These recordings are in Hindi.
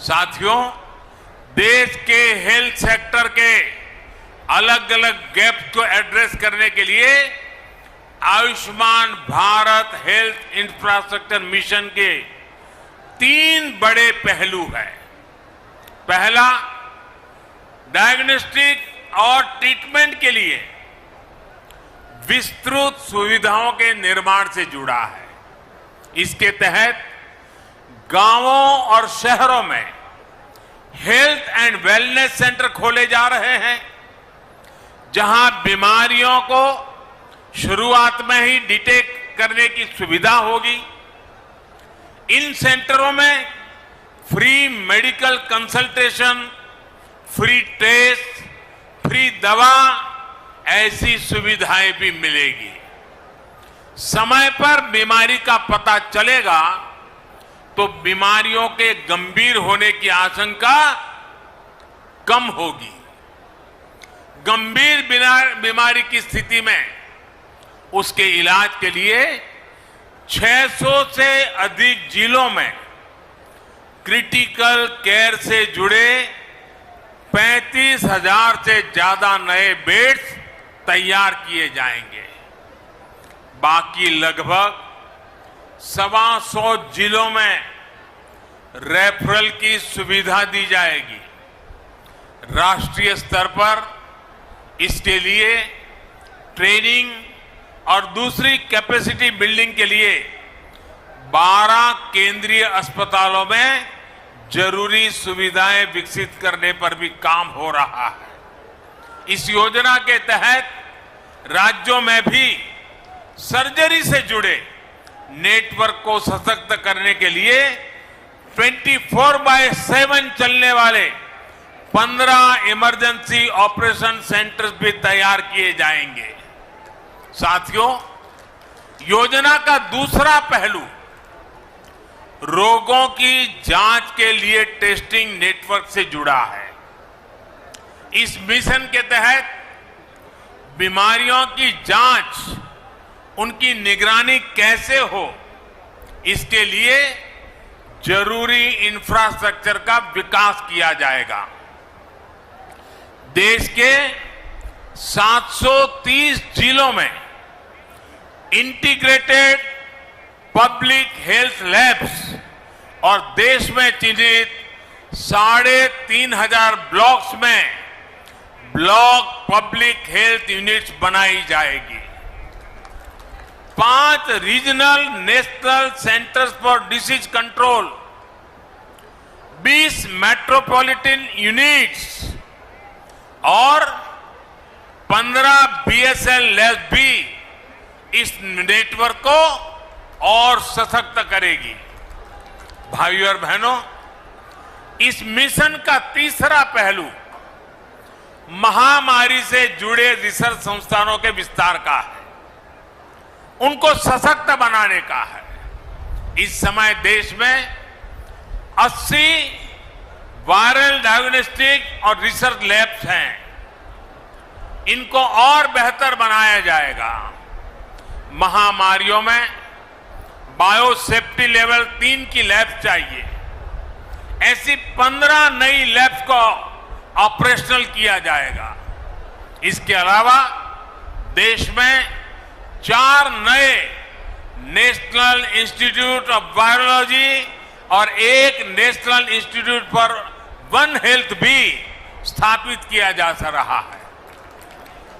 साथियों, देश के हेल्थ सेक्टर के अलग अलग गैप को एड्रेस करने के लिए Ayushman Bharat health infrastructure mission के 3 बड़े पहलू हैं। पहला, डायग्नोस्टिक और ट्रीटमेंट के लिए विस्तृत सुविधाओं के निर्माण से जुड़ा है। इसके तहत गांवों और शहरों में हेल्थ एंड वेलनेस सेंटर खोले जा रहे हैं, जहां बीमारियों को शुरुआत में ही डिटेक्ट करने की सुविधा होगी। इन सेंटरों में free medical consultation, free test, free दवा, ऐसी सुविधाएं भी मिलेगी। समय पर बीमारी का पता चलेगा तो बीमारियों के गंभीर होने की आशंका कम होगी। गंभीर बीमारी की स्थिति में उसके इलाज के लिए 600 से अधिक जिलों में क्रिटिकल केयर से जुड़े 35,000 से ज्यादा नए बेड्स तैयार किए जाएंगे। बाकी लगभग 125 जिलों में रेफरल की सुविधा दी जाएगी। राष्ट्रीय स्तर पर इसके लिए ट्रेनिंग और दूसरी कैपेसिटी बिल्डिंग के लिए 12 केंद्रीय अस्पतालों में जरूरी सुविधाएं विकसित करने पर भी काम हो रहा है। इस योजना के तहत राज्यों में भी सर्जरी से जुड़े नेटवर्क को सशक्त करने के लिए 24/7 चलने वाले 15 इमरजेंसी ऑपरेशन सेंटर्स भी तैयार किए जाएंगे। साथियों, योजना का दूसरा पहलू रोगों की जांच के लिए टेस्टिंग नेटवर्क से जुड़ा है। इस मिशन के तहत बीमारियों की जांच, उनकी निगरानी कैसे हो, इसके लिए जरूरी इंफ्रास्ट्रक्चर का विकास किया जाएगा। देश के 730 जिलों में इंटीग्रेटेड पब्लिक हेल्थ लैब्स और देश में चिन्हित 3,500 ब्लॉक्स में ब्लॉक पब्लिक हेल्थ यूनिट्स बनाई जाएगी। 5 regional national centres for disease control, 20 metropolitan units और 15 बीएसएल लैब्स भी इस नेटवर्क को और सशक्त करेगी। भाइयों और बहनों, इस मिशन का तीसरा पहलू महामारी से जुड़े रिसर्च संस्थानों के विस्तार का है, उनको सशक्त बनाने का है। इस समय देश में 80 वायरल डायग्नोस्टिक और रिसर्च लैब्स हैं। इनको और बेहतर बनाया जाएगा। महामारियों में बायोसेफ्टी लेवल 3 की लैब चाहिए। ऐसी 15 नई लैब्स को ऑपरेशनल किया जाएगा। इसके अलावा देश में 4 नए नेशनल इंस्टीट्यूट ऑफ वायरोलॉजी और 1 national institute for one health भी स्थापित किया जा रहा है।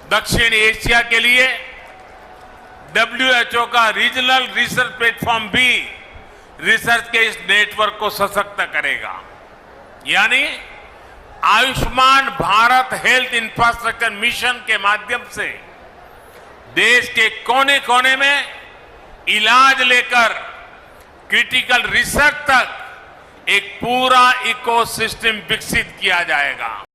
दक्षिण एशिया के लिए WHO का रीजनल रिसर्च प्लेटफॉर्म भी रिसर्च के इस नेटवर्क को सशक्त करेगा। यानी Ayushman Bharat health infrastructure mission के माध्यम से देश के कोने कोने में इलाज लेकर क्रिटिकल रिसर्च तक एक पूरा इकोसिस्टम विकसित किया जाएगा।